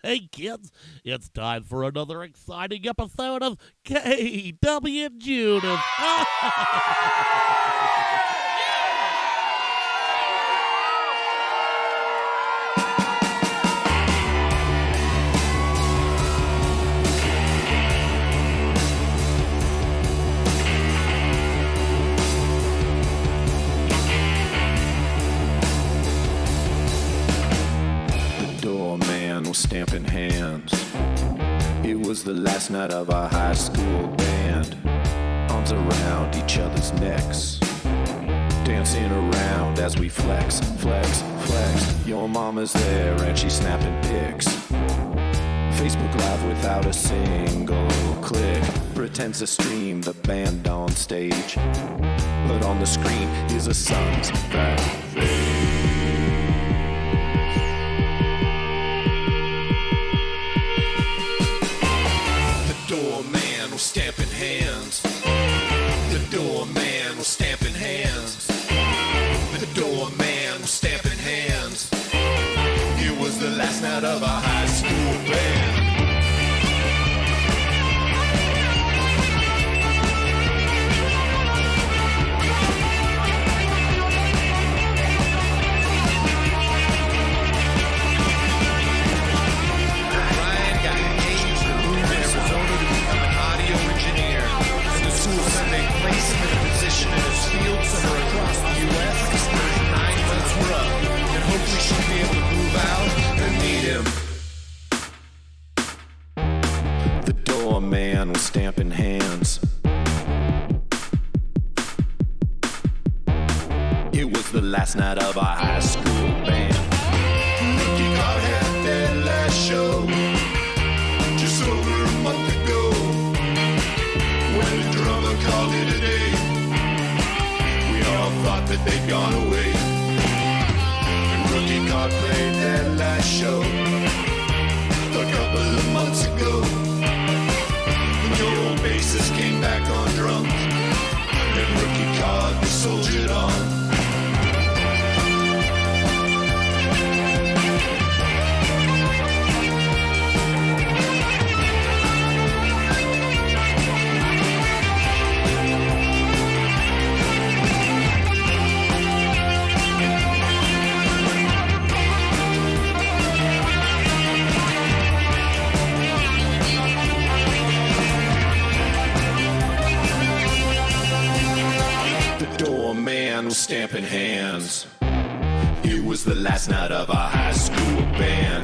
Hey, kids, it's time for another exciting episode of KWJUDAS. Doorman was stamping hands. It was the last night of our high school band. Arms around each other's necks, dancing around as we flex, flex, flex. Your mama's there and she's snapping pics. Facebook Live without a single click. Pretends to stream the band on stage, but on the screen is a son's back face. Stamping hands. The doorman was stamping hands. The doorman was stamping hands. It was the last night of our high school band. Ryan got engaged to move to Arizona to become an audio engineer. And the school said they placed him in a position in his field somewhere across the U.S. His first 9 months were up, and hopefully she'll be able to move out and meet him. The doorman was stamping hands. It was the last night of our high school band. Rookie card had their last show just over a month ago. When the drummer called it a day, we all thought that they'd gone away. And Rookie Card played their last show a couple of months ago. And the old bassist came back on drums, and Rookie Card soldiered on. Man was stamping hands. It was the last night of our high school band.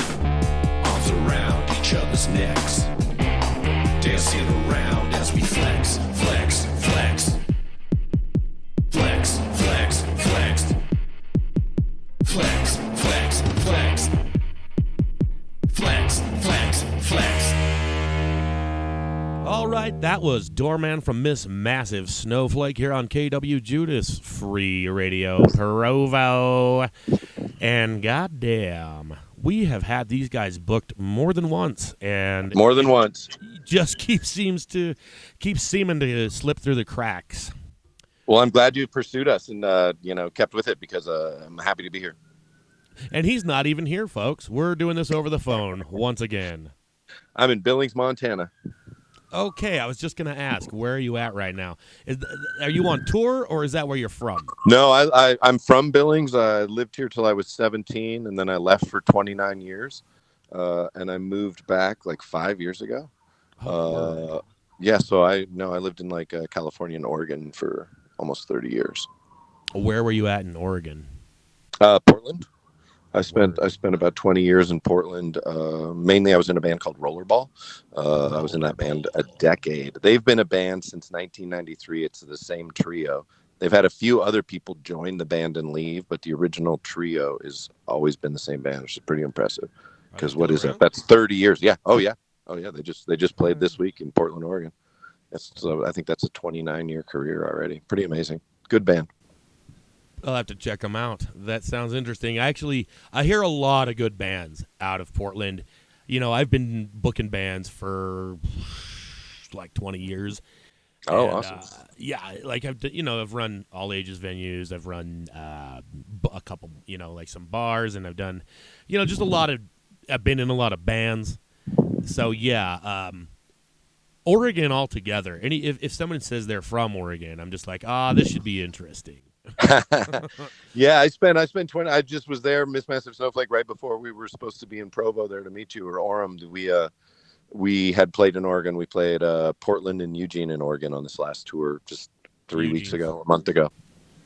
Arms around each other's necks, dancing around as we flex, flex, flex. Flex, flex, flex. Flex, flex, flex. Flex, flex, flex. All right, that was Doorman from MISS MASSIVE SNOWFLAKE here on KWJUDAS Free Radio Provo. And goddamn, we have had these guys booked more than once, and more than once. Just keeps seeming to slip through the cracks. Well, I'm glad you pursued us and kept with it, because I'm happy to be here. And he's not even here, folks. We're doing this over the phone once again. I'm in Billings, Montana. Okay, I was just going to ask, where are you at right now? Are you on tour, or is that where you're from? No, I'm from Billings. I lived here till I was 17, and then I left for 29 years, and I moved back like 5 years ago. Yeah, so I lived in California and Oregon for almost 30 years. Where were you at in Oregon? Portland. I spent about 20 years in Portland. Mainly, I was in a band called Rollerball. I was in that band a decade. They've been a band since 1993. It's the same trio. They've had a few other people join the band and leave, but the original trio has always been the same band, which is pretty impressive. Because what is that? That's 30 years. Yeah. Oh yeah. They just played this week in Portland, Oregon. So I think that's a 29-year career already. Pretty amazing. Good band. I'll have to check them out. That sounds interesting. I hear a lot of good bands out of Portland. You know, I've been booking bands for like 20 years. Oh, awesome. Yeah, like I've run all ages venues. I've run a couple, like some bars, and I've done, just a lot of I've been in a lot of bands. So, yeah, Oregon altogether. If someone says they're from Oregon, I'm just like, this should be interesting. Yeah, I spent 20. I just was there, Miss Massive Snowflake, right before we were supposed to be in Provo there to meet you, or Orem. We had played in Oregon. We played Portland and Eugene in Oregon on this last tour just 3 weeks ago, a month ago.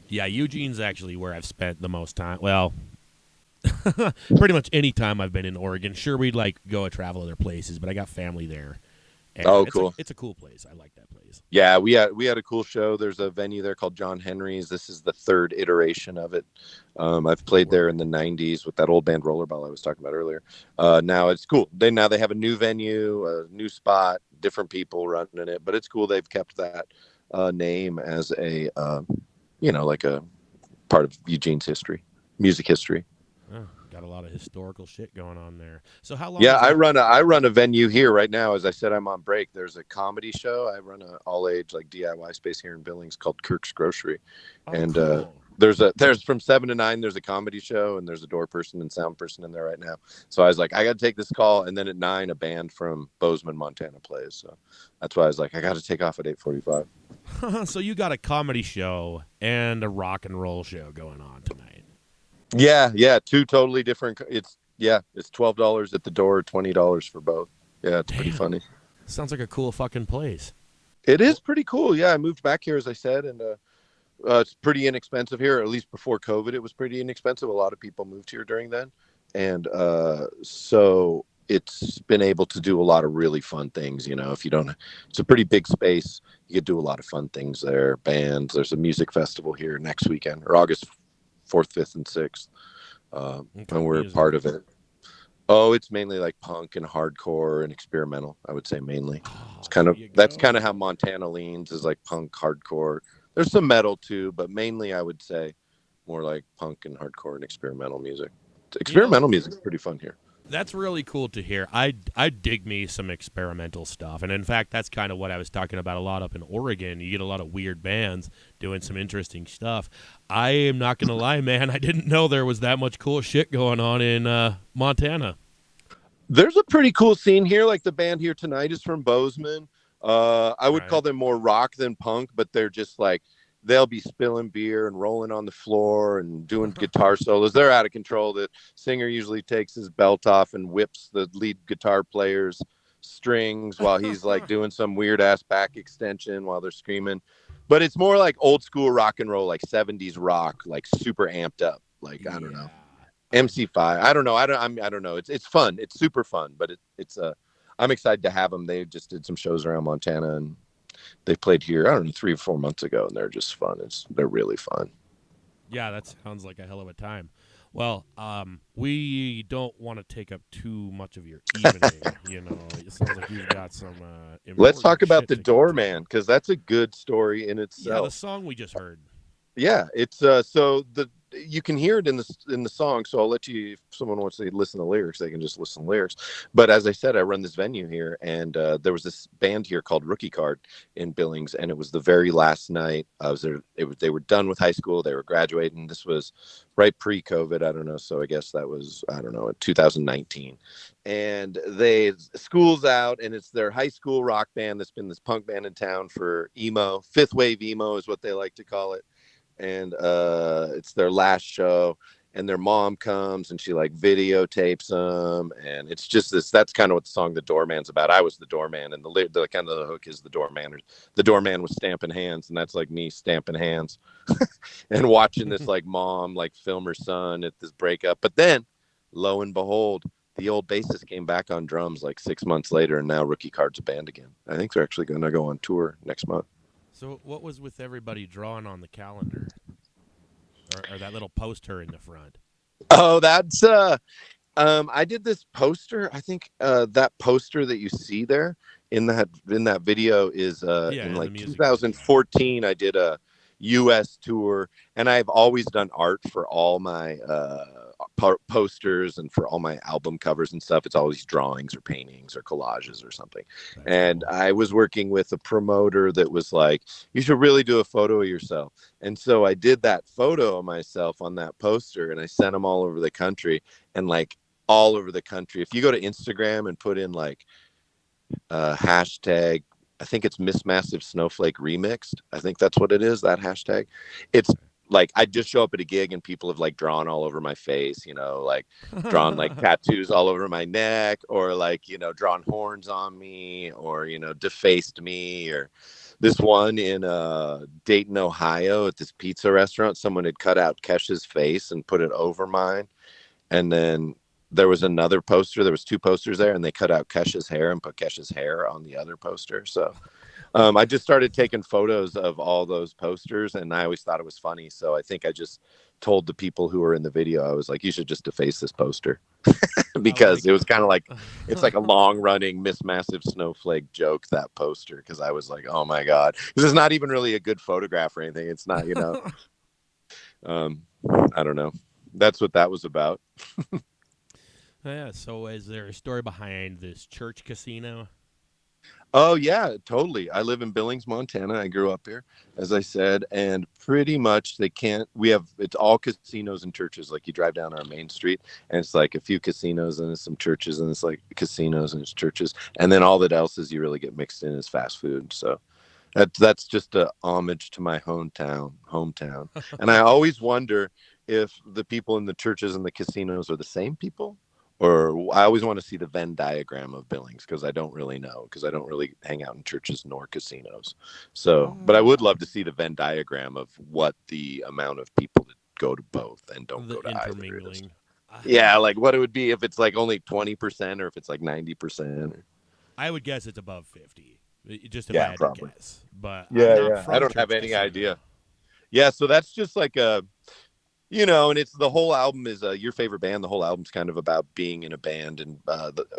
Yeah, Eugene's actually where I've spent the most time. Well, pretty much any time I've been in Oregon. Sure, we'd like go and travel other places, but I got family there. And Cool. It's a cool place. I like that place. Yeah, we had a cool show. There's a venue there called John Henry's. This is the third iteration of it. I've played there in the 90s with that old band Rollerball I was talking about earlier. Now it's cool. They have a new venue, a new spot, different people running it, but it's cool. They've kept that name as a like a part of Eugene's history, music history. Oh, got a lot of historical shit going on there. So how long? Yeah, I run a venue here right now. As I said, I'm on break. There's a comedy show. I run a all age like DIY space here in Billings called Kirk's Grocery, and cool. there's from 7 to 9. There's a comedy show, and there's a door person and sound person in there right now. So I was like, I got to take this call, and then at 9, a band from Bozeman, Montana plays. So that's why I was like, I got to take off at 8:45. So you got a comedy show and a rock and roll show going on tonight. Yeah, two totally different. It's $12 at the door, $20 for both. Yeah, it's pretty funny. Sounds like a cool fucking place. It is pretty cool. Yeah, I moved back here, as I said, and it's pretty inexpensive here. At least before COVID, it was pretty inexpensive. A lot of people moved here during then, and so it's been able to do a lot of really fun things. If you don't, it's a pretty big space. You could do a lot of fun things there. Bands. There's a music festival here next weekend, or August 4th, 5th, and 6th, and we're part of it. Oh, it's mainly like punk and hardcore and experimental, I would say mainly. It's that's kind of how Montana leans, is like punk, hardcore. There's some metal too, but mainly I would say more like punk and hardcore and experimental music. Experimental music is pretty fun here. That's really cool to hear. I dig me some experimental stuff. And in fact, that's kind of what I was talking about a lot up in Oregon. You get a lot of weird bands doing some interesting stuff. I am not going to lie, man. I didn't know there was that much cool shit going on in Montana. There's a pretty cool scene here. Like the band here tonight is from Bozeman. I would call them more rock than punk, but they're just like, they'll be spilling beer and rolling on the floor and doing guitar solos. They're out of control. The singer usually takes his belt off and whips the lead guitar player's strings while he's like doing some weird ass back extension while they're screaming. But it's more like old school rock and roll, like 70s rock, like super amped up. Like, I don't know. MC5. I don't know. I don't know. It's fun. It's super fun, but I'm excited to have them. They just did some shows around Montana, and they played here, I don't know, 3 or 4 months ago, and they're just fun. They're really fun. Yeah, that sounds like a hell of a time. Well, we don't want to take up too much of your evening. It sounds like you've got some. Let's talk about the Doorman, because that's a good story in itself. Yeah, the song we just heard. Yeah, it's you can hear it in the song, so I'll let you, if someone wants to listen to lyrics, they can just listen to lyrics. But as I said, I run this venue here, and there was this band here called Rookie Card in Billings, and it was the very last night I was there. They were done with high school, they were graduating. This was right pre-COVID, I don't know, so I guess that was, I don't know, in 2019. And school's out, and it's their high school rock band that's been this punk band in town for emo. Fifth wave emo is what they like to call it. And it's their last show, and their mom comes and she like videotapes them, and it's just that's kind of what the song The Doorman's about. I was the doorman, and the kind of the hook is the doorman. The doorman was stamping hands, and that's like me stamping hands and watching this like mom like film her son at this breakup. But then lo and behold, the old bassist came back on drums like 6 months later, and now Rookie Card's a band again. I think they're actually going to go on tour next month. So what was with everybody drawing on the calendar, or that little poster in the front? Oh, that's I did this poster. I think that poster that you see there in that video is in like 2014. I did a U.S. tour, and I've always done art for all my posters and for all my album covers and stuff. It's always drawings or paintings or collages or something. And I was working with a promoter that was like, you should really do a photo of yourself. And so I did that photo of myself on that poster, and I sent them all over the country, and like all over the country. If you go to Instagram and put in like hashtag, I think it's Miss Massive Snowflake Remixed. I think that's what it is, that hashtag. It's like I just show up at a gig and people have like drawn all over my face, you know, like drawn like tattoos all over my neck, or like, you know, drawn horns on me, or, you know, defaced me. Or this one in Dayton, Ohio, at this pizza restaurant, someone had cut out Kesh's face and put it over mine. And then there was another poster. There was 2 posters there, and they cut out Kesh's hair and put Kesh's hair on the other poster. So I just started taking photos of all those posters, and I always thought it was funny. So I think I just told the people who were in the video, I was like, you should just deface this poster. Because it was kind of like, it's like a long running Miss Massive Snowflake joke, that poster. Because I was like, oh my God, this is not even really a good photograph or anything. It's not, you know, I don't know. That's what that was about. Yeah, so is there a story behind this church casino? Oh, yeah, totally. I live in Billings, Montana. I grew up here, as I said, and pretty much it's all casinos and churches. Like you drive down our main street and it's like a few casinos and it's some churches, and it's like casinos and it's churches. And then all that else is you really get mixed in is fast food. So that's just a homage to my hometown. And I always wonder if the people in the churches and the casinos are the same people. Or I always want to see the Venn diagram of Billings, because I don't really know, because I don't really hang out in churches nor casinos. So, but I would love to see the Venn diagram of what the amount of people that go to both and don't go to either is. Yeah, like what it would be if it's like only 20% or if it's like 90%. I would guess it's above 50. Just if I had to guess. But I don't have any idea. Yeah, so that's just like a... You know, and it's the whole album is Your Favorite Band. The whole album's kind of about being in a band, and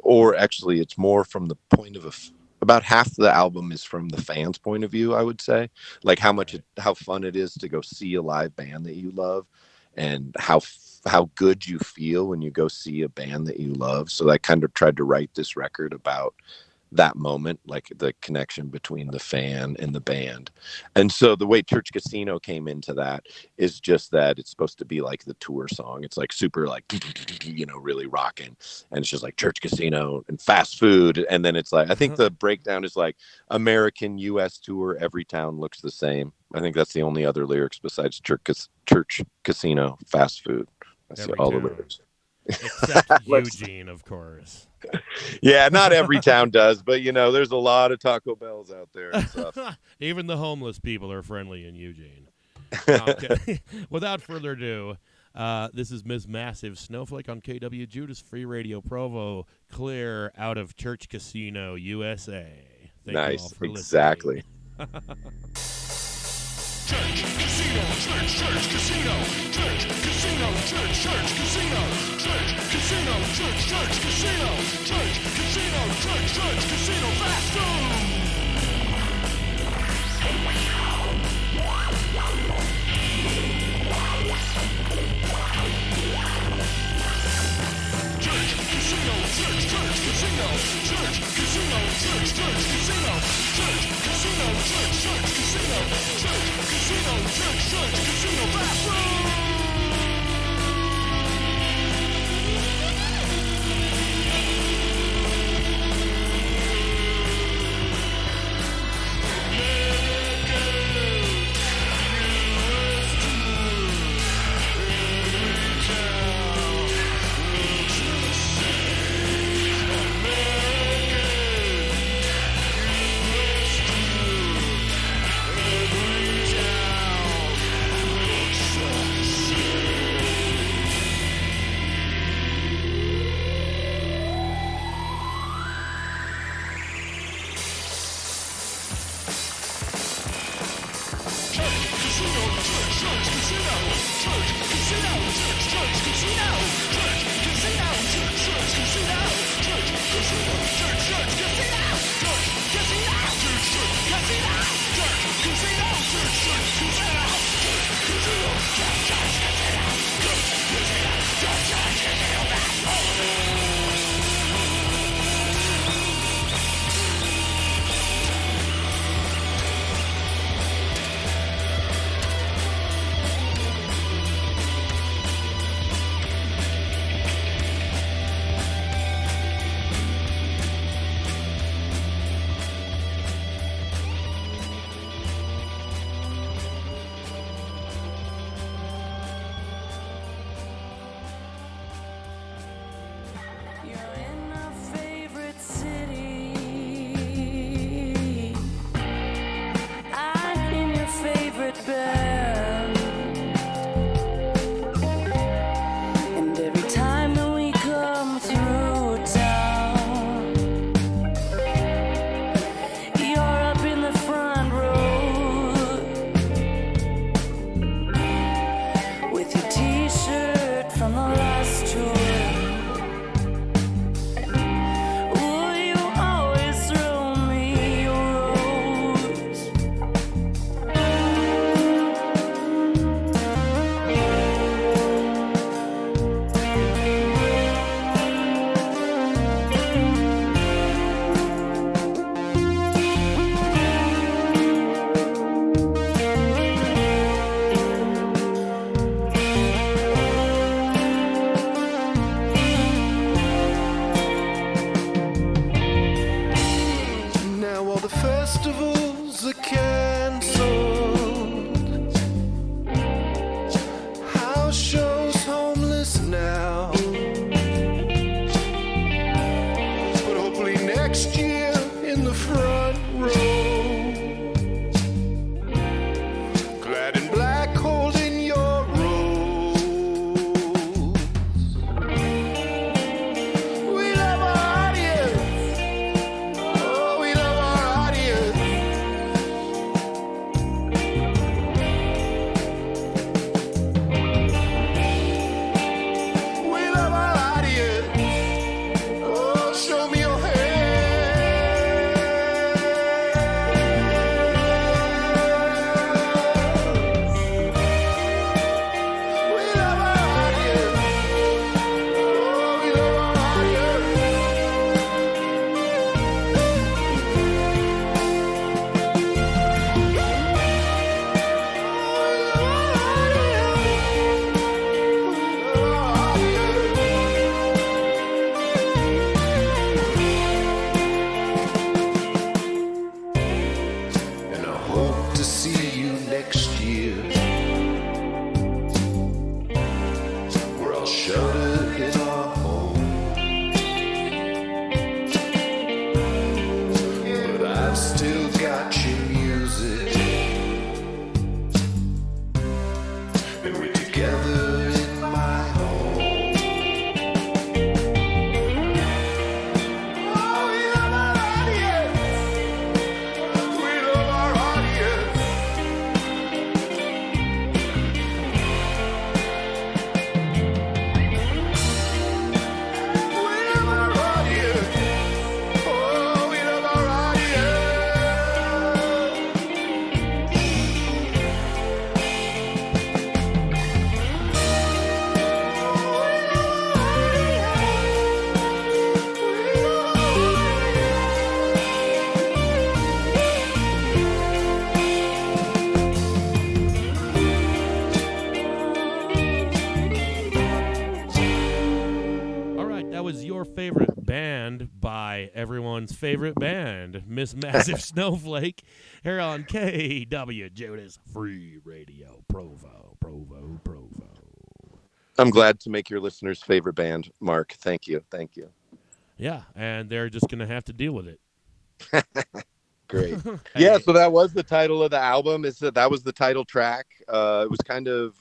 or actually, it's more from the point of about half the album is from the fans' point of view. I would say, like how fun it is to go see a live band that you love, and how good you feel when you go see a band that you love. So I kind of tried to write this record about that moment, like the connection between the fan and the band. And so the way Church Casino came into that is just that it's supposed to be like the tour song. It's like super like, you know, really rocking. And it's just like Church Casino and fast food. And then it's like, I think the breakdown is like American US tour, every town looks the same. I think that's the only other lyrics besides Church Casino, fast food. That's all the lyrics. Except Eugene, of course. Yeah, not every town does, but you know, there's a lot of Taco Bells out there and stuff. Even the homeless people are friendly in Eugene. Okay. Without further ado, this is Miss Massive Snowflake on KWJUDAS Free Radio Provo, clear out of Church Casino, USA. Thank you all for exactly. Church, casino, church, casino, church, casino, church, casino, church, casino, church, casino, church, casino, church, casino, fast food. Church, casino, church, casino, church, casino, church, casino, church, casino, church, casino, church, casino, church, casino, fast food. next year in the front row. Clad in black, holding your rose. We love our audience. Oh, we love our audience. We love our audience. Oh, show me your hand. We love our audience. Oh, we love our audience. And I hope to see you next year. We're all shuttered in our home, but I've still got your music, and we're together in my home. Oh, we love our audience. We love our audience. We love our audience. Oh, we love our audience. All right, that was your favorite band by everyone's favorite band, Miss Massive Snowflake, here on KWJUDAS Free Radio, Provo, Provo, Provo. I'm glad to make your listeners' favorite band, Mark. Thank you. Thank you. Yeah, and they're just going to have to deal with it. Great. Hey, Yeah, so that was the title of the album. That was the title track. It was kind of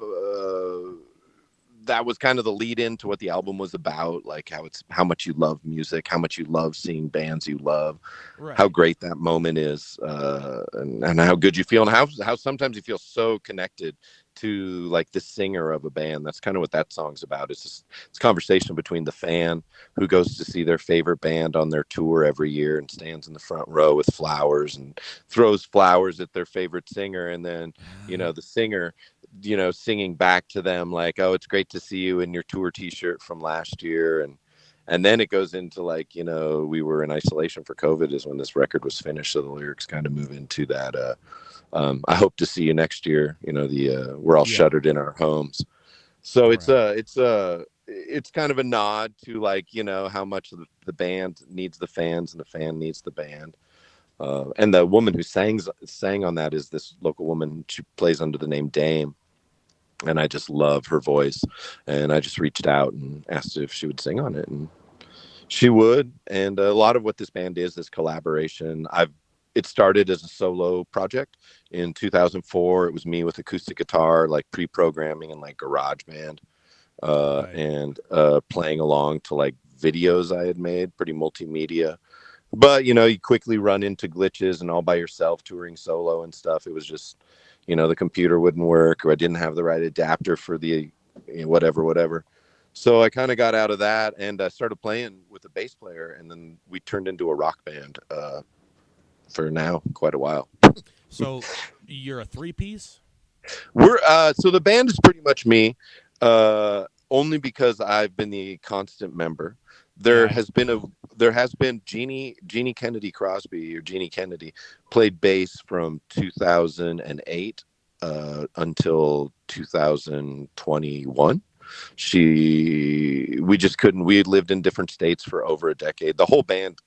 that was kind of the lead in to what the album was about, like how much you love music, how much you love seeing bands you love, right. how great that moment is, and how good you feel, and how sometimes you feel so connected to like the singer of a band. That's kind of what that song's about. It's conversation between the fan who goes to see their favorite band on their tour every year and stands in the front row with flowers and throws flowers at their favorite singer, and then the singer singing back to them like, oh, it's great to see you in your tour t-shirt from last year. And then it goes into like, we were in isolation for COVID is when this record was finished. So the lyrics kind of move into that. I hope to see you next year. We're all shuttered in our homes. So Right. it's kind of a nod to like, how much the band needs the fans and the fan needs the band. And the woman who sang on that is this local woman. She plays under the name Dame. And I just love her voice. And I just reached out and asked if she would sing on it. And she would. And a lot of what this band is collaboration. It started as a solo project in 2004. It was me with acoustic guitar, like pre-programming and like GarageBand, Right. and playing along to like videos I had made, pretty multimedia. But, you quickly run into glitches and all by yourself touring solo and stuff. It was just, the computer wouldn't work, or I didn't have the right adapter for the whatever. So I kind of got out of that and I started playing with a bass player, and then we turned into a rock band for now quite a while. So you're a three-piece? We're so the band is pretty much me, only because I've been the constant member. There has been Jeannie Kennedy Crosby, or Jeannie Kennedy, played bass from 2008 until 2021. We just couldn't. We had lived in different states for over a decade. The whole band,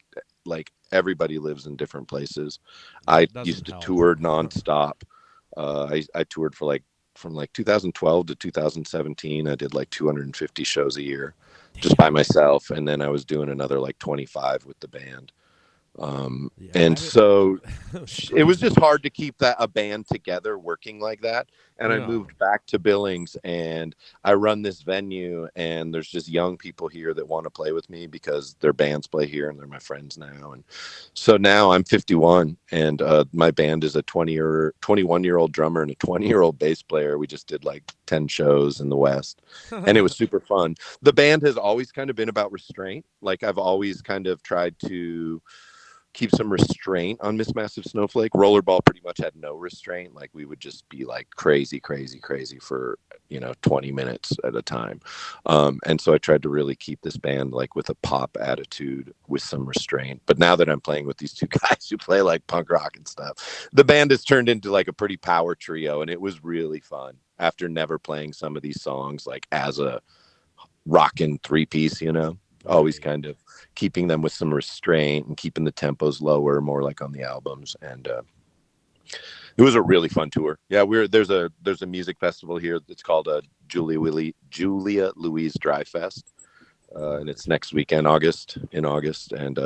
like everybody, lives in different places. I used to tour nonstop. I toured for from 2012 to 2017. I did like 250 shows a year just by myself, and then I was doing another like 25 with the band. And so it was just hard to keep a band together working like that. And I moved back to Billings, and I run this venue, and there's just young people here that want to play with me because their bands play here and they're my friends now. And so now I'm 51, and my band is a 21-year-old drummer and a 20-year-old bass player. We just did like 10 shows in the West, and it was super fun. The band has always kind of been about restraint. Like I've always kind of tried to keep some restraint on Miss Massive Snowflake. Rollerball pretty much had no restraint. Like we would just be like crazy for 20 minutes at a time. And so I tried to really keep this band like with a pop attitude with some restraint. But now that I'm playing with these two guys who play like punk rock and stuff, the band has turned into like a pretty power trio, and it was really fun after never playing some of these songs like as a rockin' three-piece, always kind of keeping them with some restraint and keeping the tempos lower, more like on the albums. And it was a really fun tour. Yeah, there's a music festival here. It's called Julia Louise Dry Fest, and it's next weekend, in August. And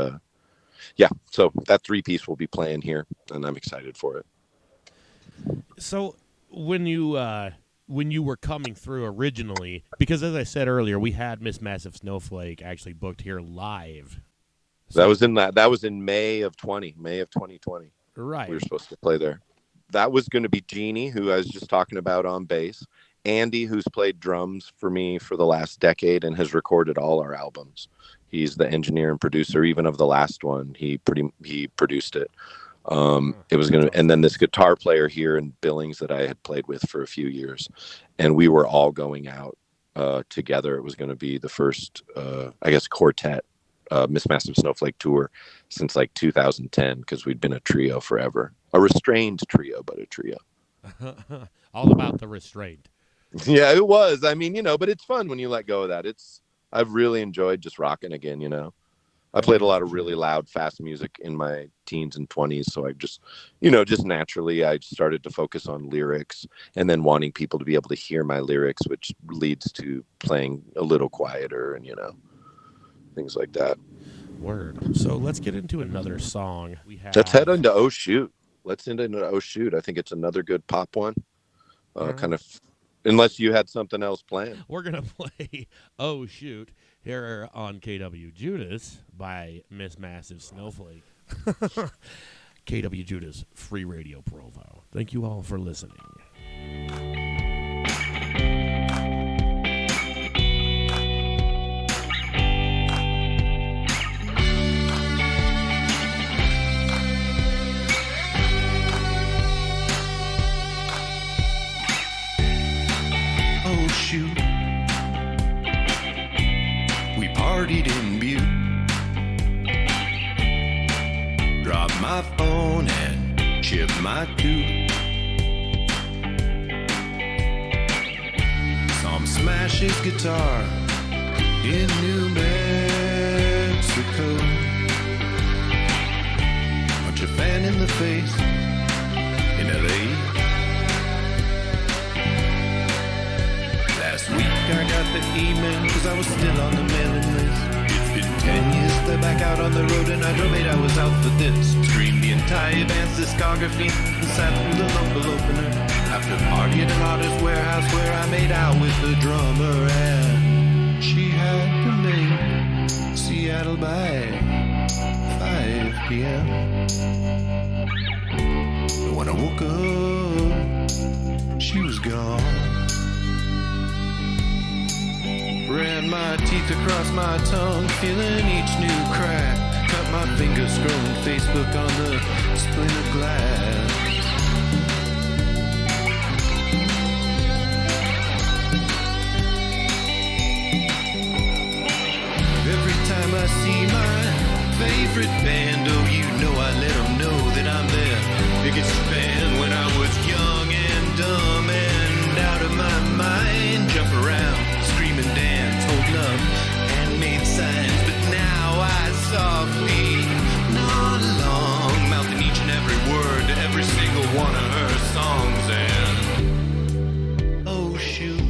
so that three-piece will be playing here, and I'm excited for it. So when you were coming through originally, because as I said earlier, we had Miss Massive Snowflake actually booked here live. So, that was in May of 2020. Right. We were supposed to play there. That was going to be Jeannie, who I was just talking about on bass. Andy, who's played drums for me for the last decade and has recorded all our albums. He's the engineer and producer, even of the last one. He produced it. It was and then this guitar player here in Billings that I had played with for a few years, and we were all going out together. It was going to be the first, quartet Miss Massive Snowflake tour since like 2010, because we'd been a trio forever, a restrained trio, but a trio. All about the restraint. Yeah, it was. I mean, but it's fun when you let go of that. I've really enjoyed just rocking again. I played a lot of really loud, fast music in my teens and 20s. So I just, just naturally, I started to focus on lyrics and then wanting people to be able to hear my lyrics, which leads to playing a little quieter and, things like that. Word. So let's get into another song. Let's head into Oh Shoot. Oh Shoot. I think it's another good pop one. Kind of, unless you had something else planned. We're going to play Oh Shoot here on KWJUDAS by Miss Massive Snowflake. KWJUDAS, Free Radio Provo. Thank you all for listening. Oh shoot, we partied in Butte. Dropped my phone and chipped my tooth. Saw him smash his guitar in New Mexico. Punch a fan in the face in LA. Last week I got the email cause I was still on the mailing list. It's been 10 years, they're back out on the road and I drove 8 hours out for this. Streamed the entire band's discography and sat through the local opener. After party at an artist warehouse where I made out with the drummer, and she had to make Seattle by 5 p.m. But when I woke up, she was gone. Ran my teeth across my tongue, feeling each new crack. Cut my fingers scrolling Facebook on the splintered glass. Every time I see my favorite band, oh you know I let them know that I'm their biggest fan. When I was young and dumb and out of my mind, jump around, scream and dance, holding up handmade signs. But now I softly nod along, mouthing each and every word to every single one of her songs. And oh shoot,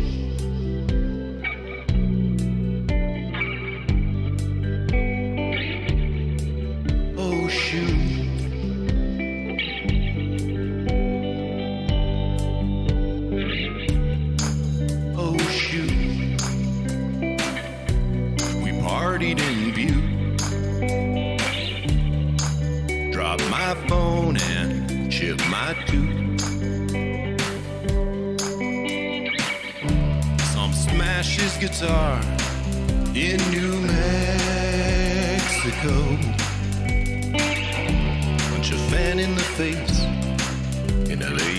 oh shoot. my phone and chip my tooth. Some smash his guitar in New Mexico. Punch a fan in the face in LA.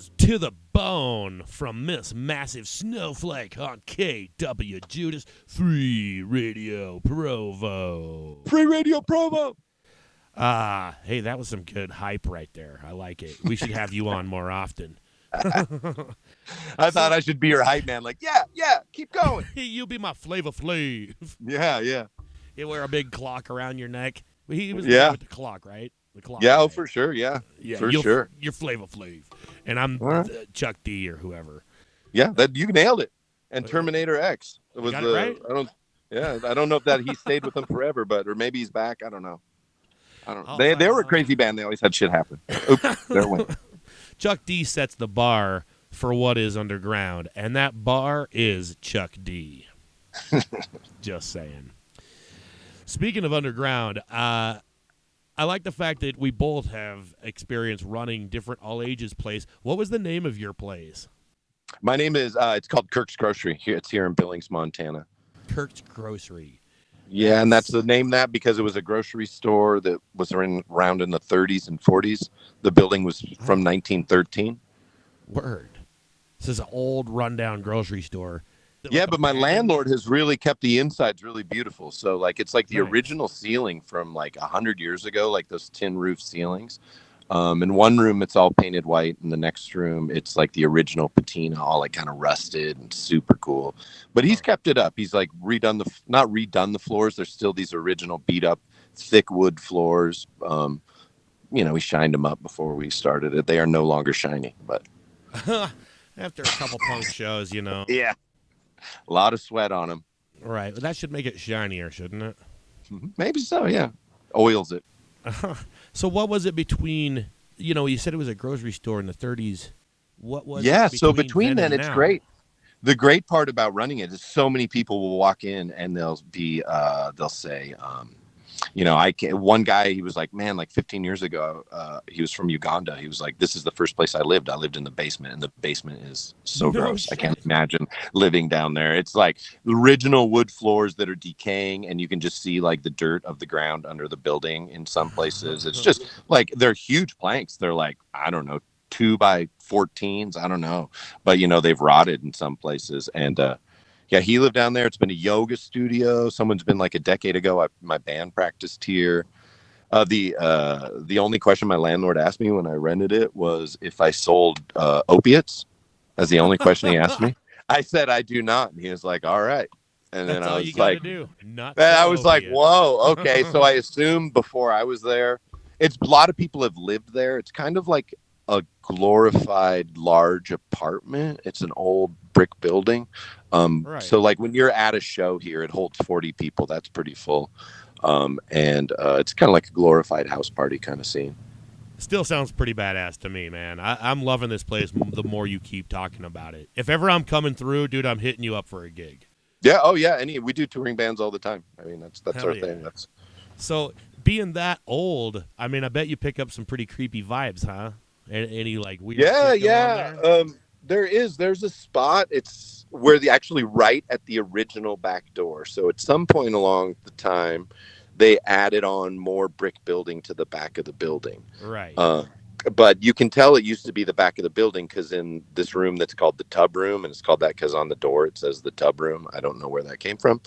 was To the Bone from Miss Massive Snowflake on KWJUDAS Free Radio Provo. Free Radio Provo. Hey, that was some good hype right there. I like it. We should have you on more often. I thought I should be your hype man. Like, yeah, keep going. You'll be my Flavor Flav. Yeah. You wear a big clock around your neck. He was Yeah. with the clock, right? The clock. Yeah, guy. oh, for sure. Yeah, for sure. You're Flavor Flav, and I'm Right. Chuck D or whoever. Yeah, that you nailed it. And Terminator X. It was got it right? I don't know if that he stayed with them forever, or maybe he's back. I don't know. I'll They find were a out. crazy band. They always had shit happen. Oops, there it went. Chuck D sets the bar for what is underground, and that bar is Chuck D. Just saying. Speaking of underground, I like the fact that we both have experience running different all ages plays. What was the name of your place? My name is it's called Kirk's Grocery. It's here in Billings, Montana. Kirk's Grocery. Yeah, and that's the name that because it was a grocery store that was around in the 30s and 40s. The building was from 1913. Word. This is an old rundown grocery store. Yeah, but my landlord has really kept the insides really beautiful. So like it's like the Nice. original ceiling from like 100 years ago, like those tin roof ceilings. In one room it's all painted white, in the next room it's like the original patina, all like kind of rusted and super cool. But he's kept it up. He's like not redone the floors. There's still these original beat up thick wood floors. We shined them up before we started it. They are no longer shiny, but After a couple punk shows, yeah, a lot of sweat on them. Right. That should make it shinier, shouldn't it? Maybe so. Yeah, oils it. So what was it between, you said it was a grocery store in the 30s. What was Yeah, it so between then and it's now? great. The great part about running it is so many people will walk in and they'll say, one guy, he was like, man, like 15 years ago, he was from Uganda. He was like, this is the first place I lived. I lived in the basement, and the basement is so No gross. shit. I can't imagine living down there. It's like the original wood floors that are decaying, and you can just see like the dirt of the ground under the building in some places. It's just like, they're huge planks. They're like, I don't know, 2x14s. I don't know, but they've rotted in some places. And, yeah, he lived down there. It's been a yoga studio. Someone's been like a decade ago. My band practiced here. The only question my landlord asked me when I rented it was if I sold opiates. That's the only question he asked me. I said I do not, and he was like, "All right." And That's then I all was you gotta like, do. Not I sell was like, opiates. "Whoa, okay." So I assumed before I was there, it's a lot of people have lived there. It's kind of like a glorified large apartment. It's an old brick building. Right. So like when you're at a show here, it holds 40 people. That's pretty full. And it's kind of like a glorified house party kind of scene. Still sounds pretty badass to me, man. I'm loving this place the more you keep talking about it. If ever I'm coming through, dude, I'm hitting you up for a gig. Yeah. Oh yeah. We do touring bands all the time. I mean, that's Hell our yeah. thing. So being that old, I mean, I bet you pick up some pretty creepy vibes, huh? Any like weird shit going on there? There's a spot. It's where actually right at the original back door. So at some point along the time, they added on more brick building to the back of the building. Right. But you can tell it used to be the back of the building because in this room that's called the tub room, and it's called that because on the door it says the tub room. I don't know where that came from.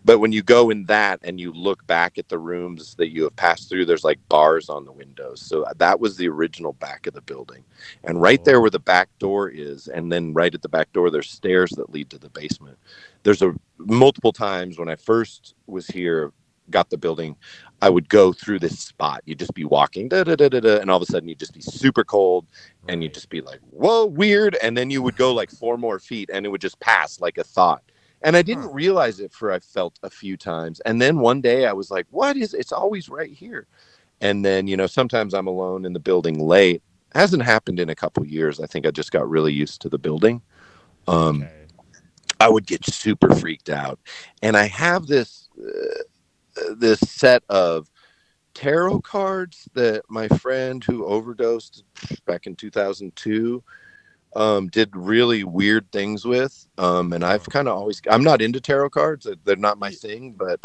But when you go in that and you look back at the rooms that you have passed through, there's like bars on the windows. So that was the original back of the building. And right there where the back door is, and then right at the back door, there's stairs that lead to the basement. There's multiple times when I first was here, got the building, I would go through this spot. You'd just be walking, and all of a sudden you'd just be super cold, and you'd just be like, whoa, weird. And then you would go like 4 more feet, and it would just pass like a thought. And I didn't realize it I felt a few times. And then one day I was like, it's always right here. And then, sometimes I'm alone in the building late. It hasn't happened in a couple years. I think I just got really used to the building. Okay. I would get super freaked out. And I have this set of tarot cards that my friend who overdosed back in 2002 did really weird things with. And I've kind of I'm not into tarot cards. They're not my thing, but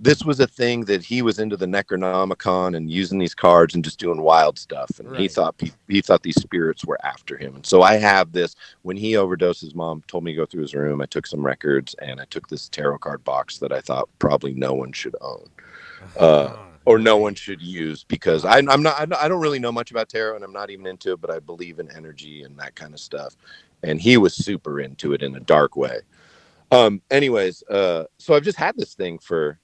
this was a thing that he was into the Necronomicon and using these cards and just doing wild stuff. And he thought these spirits were after him. And so I have this. When he overdosed, his mom told me to go through his room. I took some records and I took this tarot card box that I thought probably no one should own. Or no one should use, because I don't really know much about tarot, and I'm not even into it, but I believe in energy and that kind of stuff. And he was super into it in a dark way. Anyways, so I've just had this thing for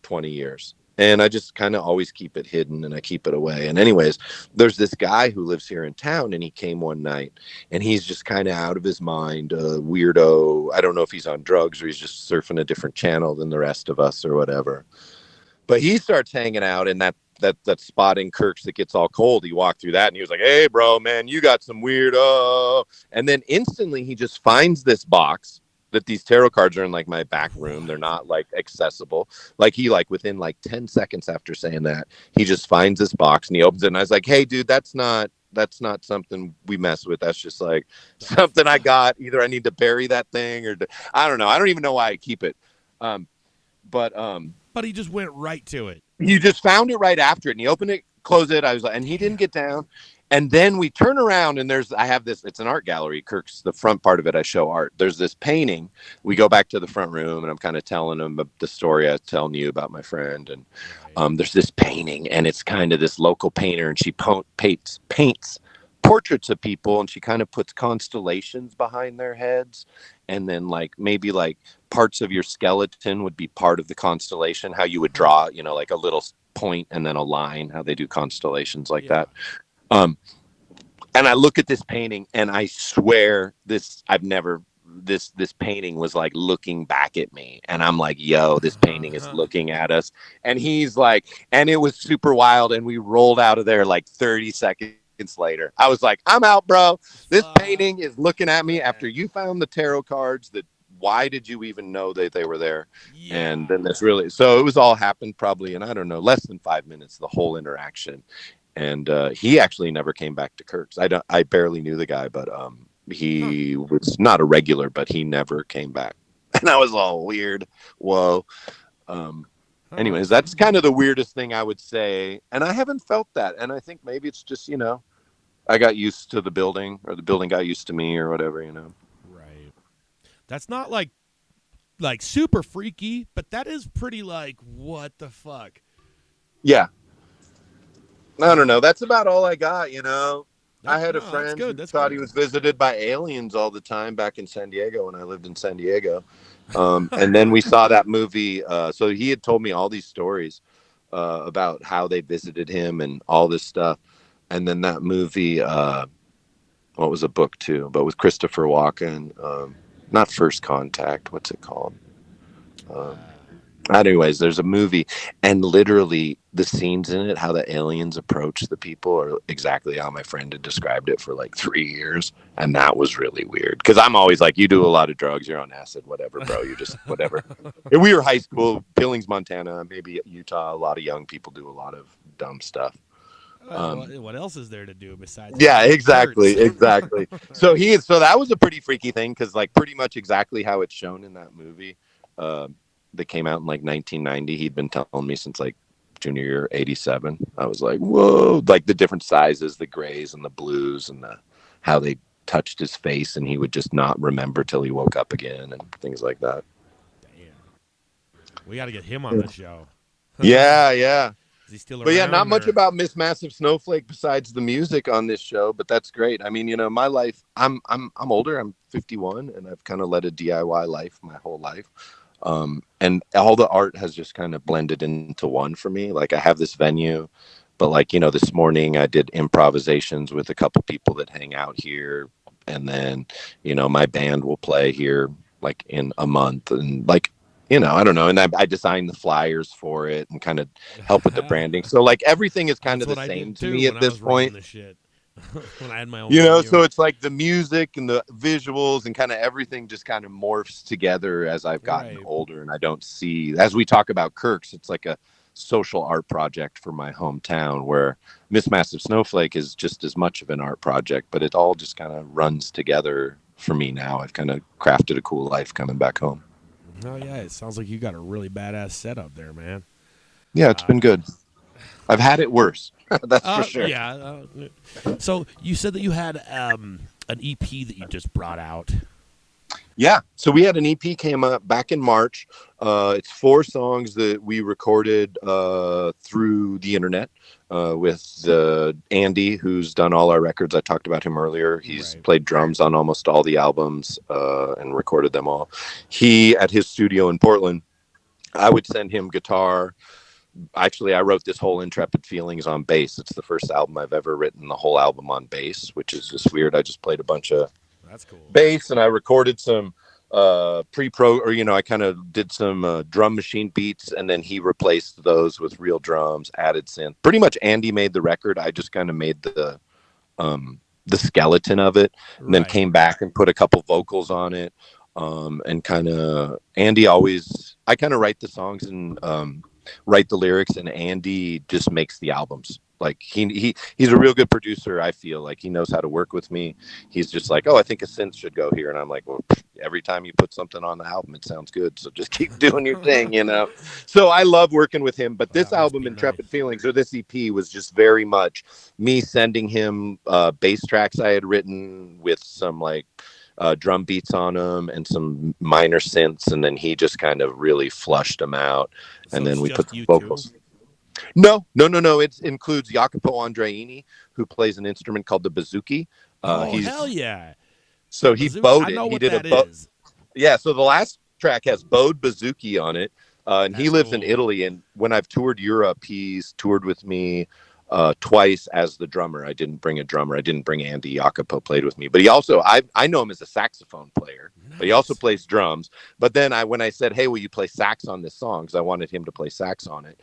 20 years, and I just kind of always keep it hidden and I keep it away. And anyways, there's this guy who lives here in town, and he came one night, and he's just kind of out of his mind, weirdo. I don't know if he's on drugs or he's just surfing a different channel than the rest of us or whatever. But he starts hanging out in that spot in Kirk's that gets all cold. He walked through that and he was like, "Hey, bro, man, you got some weird." And then instantly he just finds this box that these tarot cards are in, like, my back room. They're not like accessible. Like, he, like, within like 10 seconds after saying that, he just finds this box and he opens it. And I was like, "Hey, dude, that's not something we mess with. That's just like something I got. Either I need to bury that thing or I don't know. I don't even know why I keep it." But he just went right to it. You just found it right after it, and he opened it, closed it. I was like, and he didn't get down. And then we turn around, and I have this. It's an art gallery. Kirk's, the front part of it, I show art. There's this painting. We go back to the front room, and I'm kind of telling him the story I was telling you about my friend. And there's this painting, and it's kind of this local painter, and she paints portraits of people, and she kind of puts constellations behind their heads, and then like maybe like parts of your skeleton would be part of the constellation, how you would draw, like a little point and then a line, how they do constellations like that. And I look at this painting, and I swear this painting was like looking back at me, and I'm like, "Yo, this painting is looking at us." And he's like, and it was super wild, and we rolled out of there like 30 seconds later. I was like, "I'm out, bro. This painting is looking at me after you found the tarot cards. That why did you even know that they were there?" And then so it was all happened probably in, I don't know, less than 5 minutes, the whole interaction. And he actually never came back to Kirk's. I barely knew the guy, but he was not a regular, but he never came back. And I was all weird. Whoa. Anyways, that's kind of the weirdest thing I would say. And I haven't felt that. And I think maybe it's just, I got used to the building, or the building got used to me, or whatever, Right. That's not like super freaky, but that is pretty like, what the fuck? Yeah. I don't know. That's about all I got, I had a friend who thought he was visited by aliens all the time back in San Diego when I lived in San Diego. And then we saw that movie. So he had told me all these stories about how they visited him and all this stuff. And then that movie, what was a book too, but with Christopher Walken, not First Contact. What's it called? Anyways, there's a movie, and literally the scenes in it, how the aliens approach the people, are exactly how my friend had described it for like 3 years. And that was really weird, because I'm always like, "You do a lot of drugs, you're on acid, whatever, bro. You're just whatever." And we were high school, Billings, Montana, maybe Utah. A lot of young people do a lot of dumb stuff. What else is there to do besides? Yeah, exactly. So that was a pretty freaky thing, because like pretty much exactly how it's shown in that movie. That came out in like 1990. He'd been telling me since like junior year, 87. I was like, whoa, like the different sizes, the grays and the blues, and how they touched his face, and he would just not remember till he woke up again, and things like that. Damn. We got to get him on the show. Yeah. Is he still around? But yeah, not much about Miss Massive Snowflake besides the music on this show, but that's great. I mean, my life, I'm older, I'm 51, and I've kind of led a DIY life my whole life. And all the art has just kind of blended into one for me. Like, I have this venue, but like, this morning I did improvisations with a couple people that hang out here. And then, my band will play here like in a month, and like, I don't know. And I designed the flyers for it and kind of help with the branding. So like everything is kind of the same to me at this point. When I had my own so it's like the music and the visuals and kind of everything just kind of morphs together as I've gotten older. And I don't see, as we talk about Kirk's, it's like a social art project for my hometown, where Miss Massive Snowflake is just as much of an art project, but it all just kind of runs together for me now. I've kind of crafted a cool life coming back home. Oh, yeah, it sounds like you got a really badass setup there, man. Yeah, it's been good. I've had it worse. That's for sure. Yeah. So you said that you had an EP that you just brought out. Yeah. So we had an EP came up back in March. It's 4 songs that we recorded through the internet with Andy, who's done all our records. I talked about him earlier. He's played drums on almost all the albums and recorded them all. He, at his studio in Portland, I would send him guitar. Actually, I wrote this whole Intrepid Feelings on bass. It's the first album I've ever written the whole album on bass, which is just weird. I just played a bunch of That's cool. bass, and I recorded some I kind of did some drum machine beats, and then he replaced those with real drums, added synth. Pretty much Andy made the record. I just kind of made the skeleton of it, and then came back and put a couple vocals on it. And kind of Andy always, I kind of write the songs and write the lyrics, and Andy just makes the albums. Like he's a real good producer. I feel like he knows how to work with me. He's just like, oh, I think a synth should go here, and I'm like, well, every time you put something on the album, it sounds good. So just keep doing your thing, you know. So I love working with him. But this album, Intrepid Feelings, or this EP, was just very much me sending him bass tracks I had written with some like drum beats on them and some minor synths, and then he just kind of really flushed them out, and then we put the vocals. No. It includes Jacopo Andreini, who plays an instrument called the bouzouki. Hell yeah! So he bowed it. He did a is. Yeah. So the last track has bowed bouzouki on it, and he lives in Italy. And when I've toured Europe, he's toured with me twice as the drummer. I didn't bring a drummer. I didn't bring Andy. Jacopo played with me, but he also I know him as a saxophone player, but he also plays drums. But then when I said, hey, will you play sax on this song? Because I wanted him to play sax on it.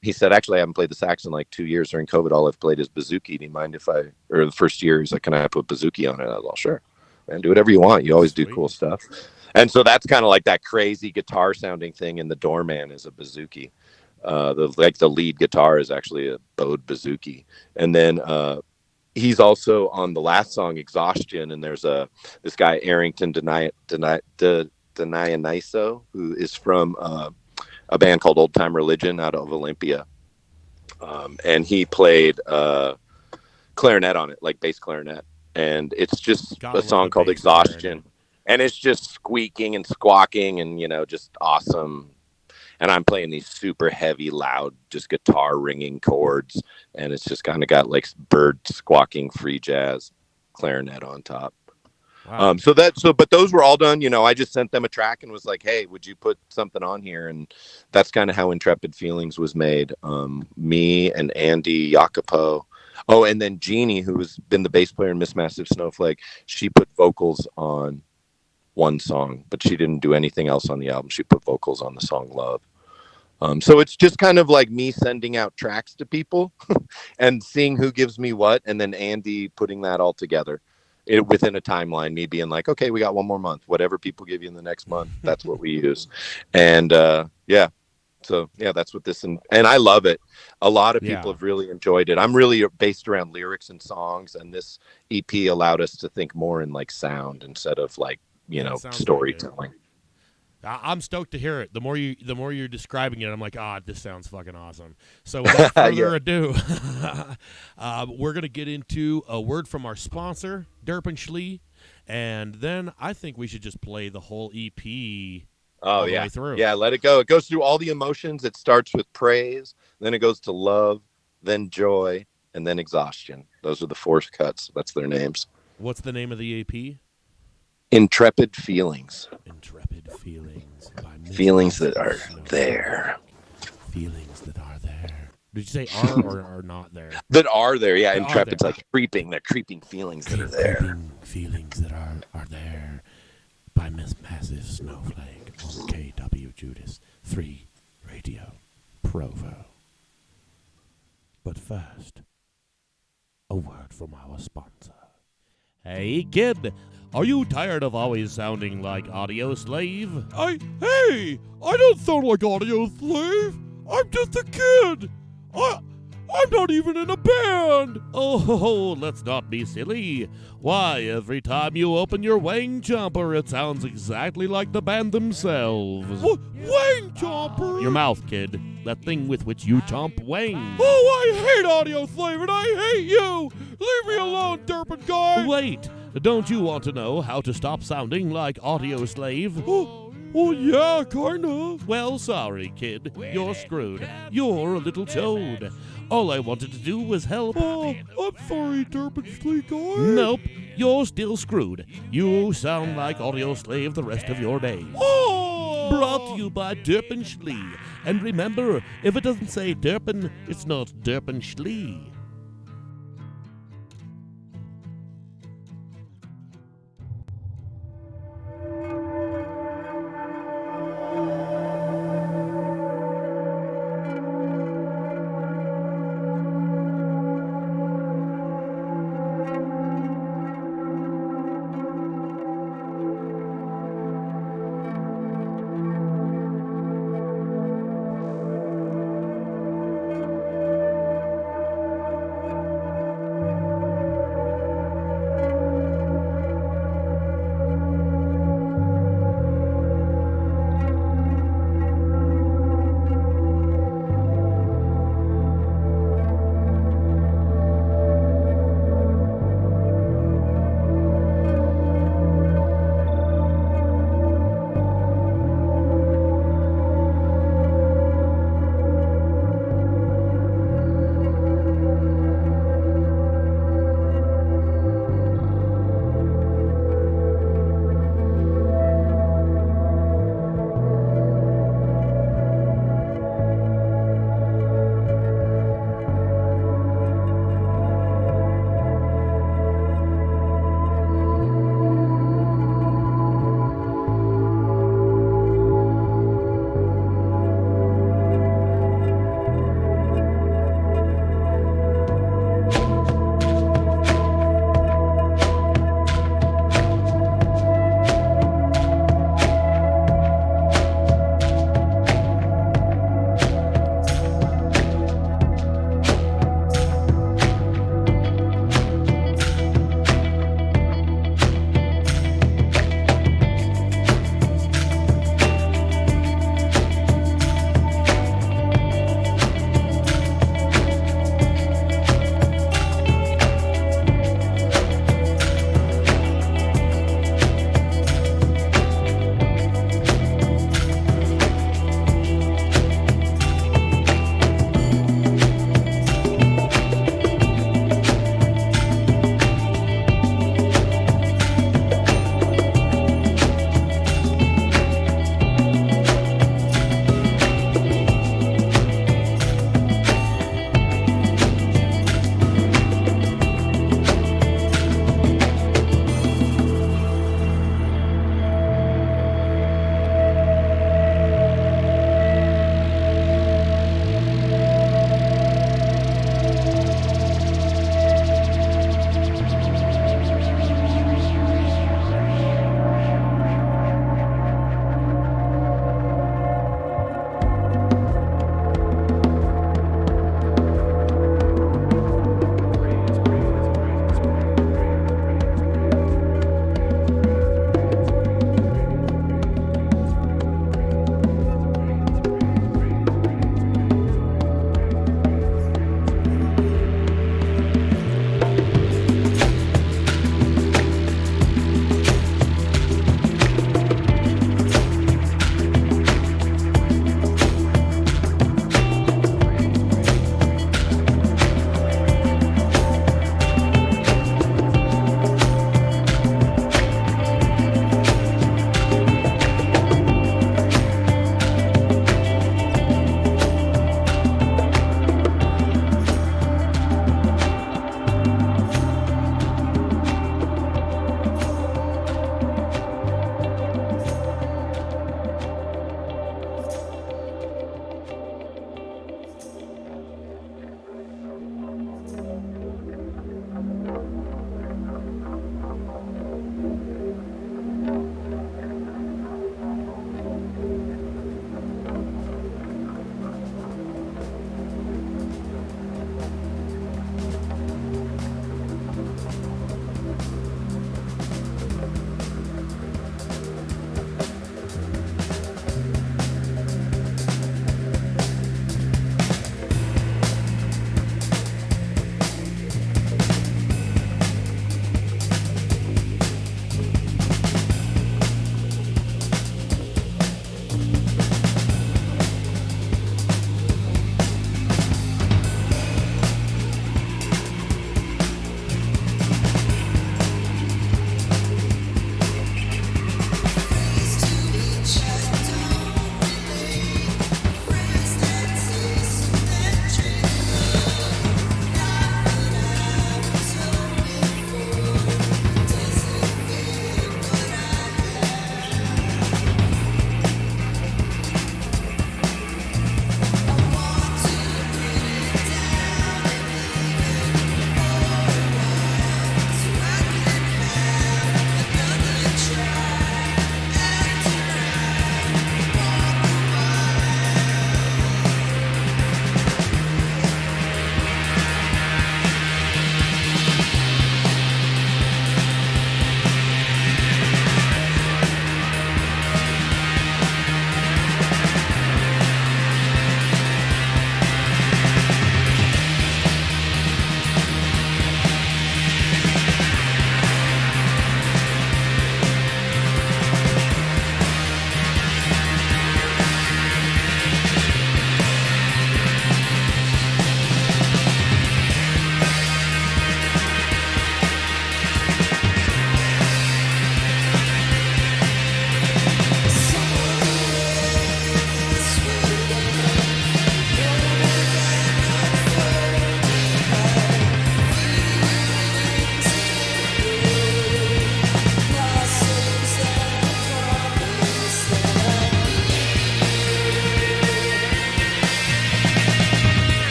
He said, actually, I haven't played the sax in like 2 years. During COVID, all I've played is bouzouki. Do you mind or the first year, he's like, can I put bouzouki on it? I was like, sure, man, do whatever you want. You always do cool stuff. And so that's kind of like that crazy guitar sounding thing. And the doorman is a bouzouki. The lead guitar is actually a bowed bouzouki. And then he's also on the last song, Exhaustion. And there's this guy, Arrington Denaiso, who is from a band called Old Time Religion out of Olympia. And he played clarinet on it, like bass clarinet. And it's just a song called Exhaustion. And it's just squeaking and squawking and, just awesome. And I'm playing these super heavy, loud, just guitar ringing chords. And it's just kind of got like bird squawking free jazz clarinet on top. Wow. But those were all done. I just sent them a track and was like, hey, would you put something on here? And that's kind of how Intrepid Feelings was made. Me and Andy, Jacopo. Oh, and then Jeannie, who has been the bass player in Miss Massive Snowflake, she put vocals on one song, but she didn't do anything else on the album. She put vocals on the song Love. So it's just kind of like me sending out tracks to people and seeing who gives me what, and then Andy putting that all together. Within a timeline, me being like, okay, we got one more month. Whatever people give you in the next month, that's what we use. And so that's what this and I love it. A lot of people have really enjoyed it. I'm really based around lyrics and songs, and this EP allowed us to think more in like sound instead of like storytelling. I'm stoked to hear it. The more you're describing it, I'm like, this sounds fucking awesome. So without further ado, we're gonna get into a word from our sponsor, Derp and Schlee, and then I think we should just play the whole EP. All the way through. Yeah, let it go. It goes through all the emotions. It starts with praise, then it goes to love, then joy, and then exhaustion. Those are the 4 cuts. That's their names. What's the name of the EP? Intrepid Feelings. Intrepid Feelings. Feelings that are there. Feelings that are there. Did you say are or are not there? That are there, yeah. Intrepid's like creeping. They're creeping feelings that are there. Creeping feelings that are there by Miss Massive Snowflake on KWJUDAS 3 Radio, Provo. But first, a word from our sponsor. Hey, kid. Are you tired of always sounding like Audio Slave? I don't sound like Audio Slave. I'm just a kid. I'm not even in a band! Oh, let's not be silly. Why, every time you open your Wang Chomper, it sounds exactly like the band themselves. Wang Chomper? Your mouth, kid. That thing with which you chomp Wang. Oh, I hate Audio Slave and I hate you! Leave me alone, derpin' guy! Wait, don't you want to know how to stop sounding like Audio Slave? Oh, yeah, kinda. Well, sorry, kid. You're screwed. You're a little toad. All I wanted to do was help. Oh, I'm sorry, Derpin' Sleek Guy. Nope, you're still screwed. You sound like Audio Slave the rest of your days. Oh! Brought to you by Derpin' Schlee. And remember, if it doesn't say Derpin', it's not Derpin' Schlee.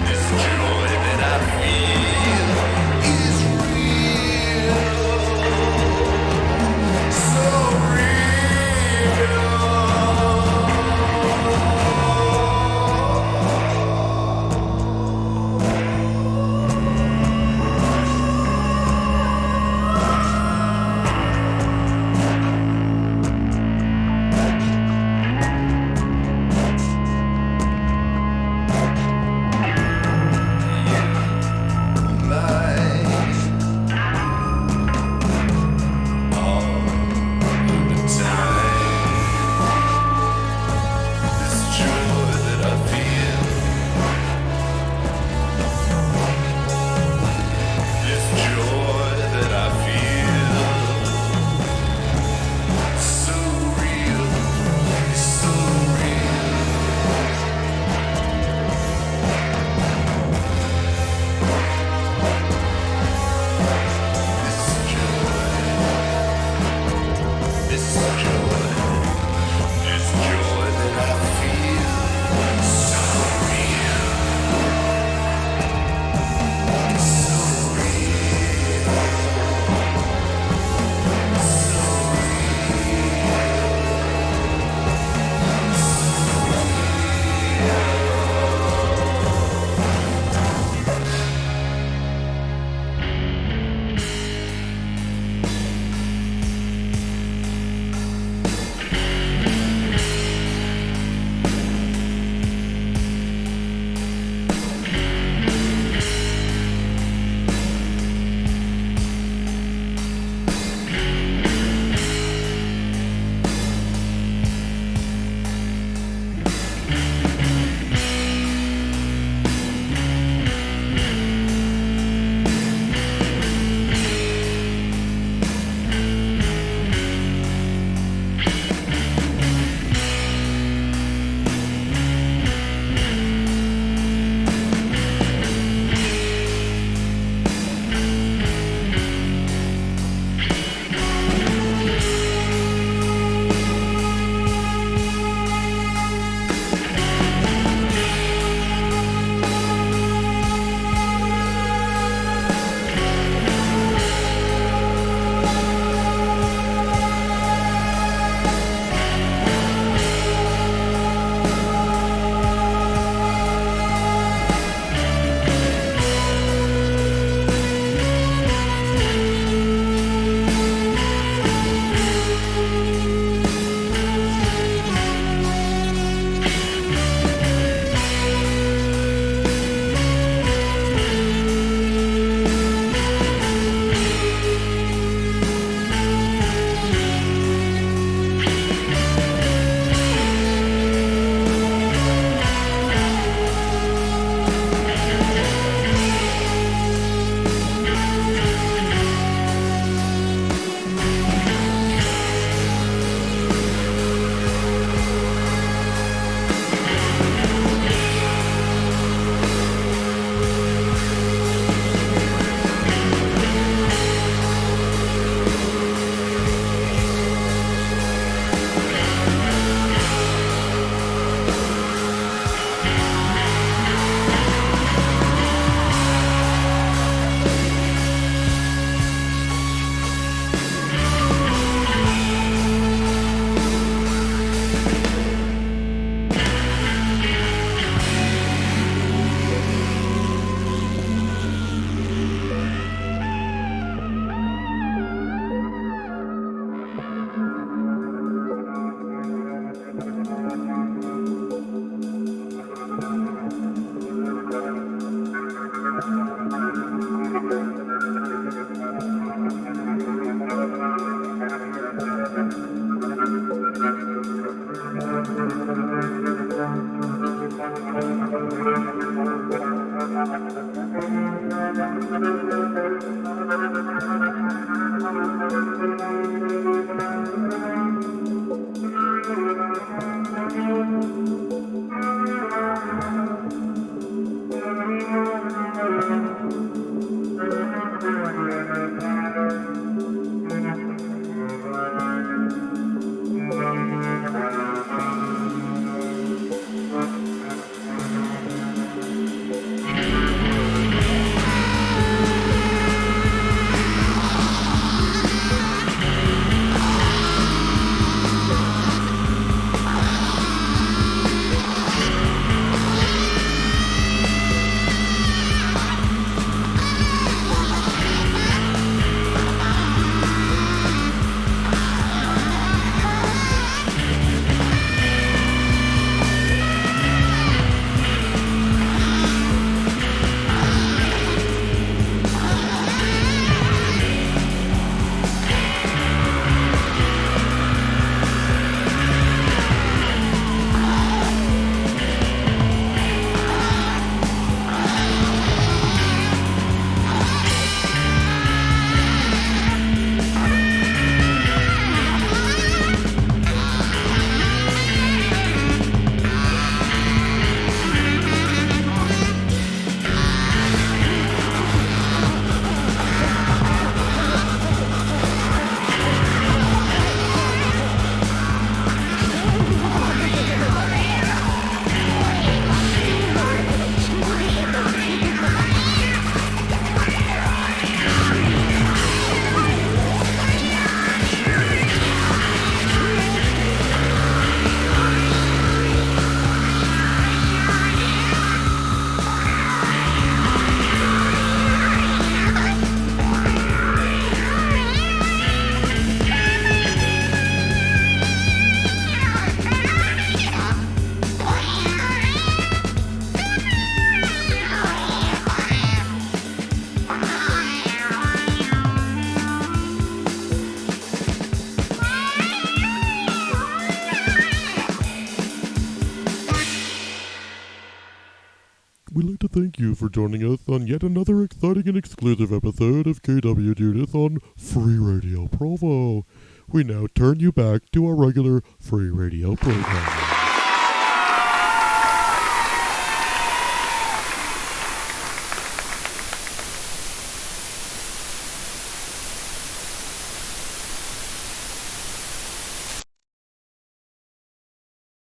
This joy that I feel. We'd like to thank you for joining us on yet another exciting and exclusive episode of KWJUDAS on Free Radio Provo. We now turn you back to our regular free radio program.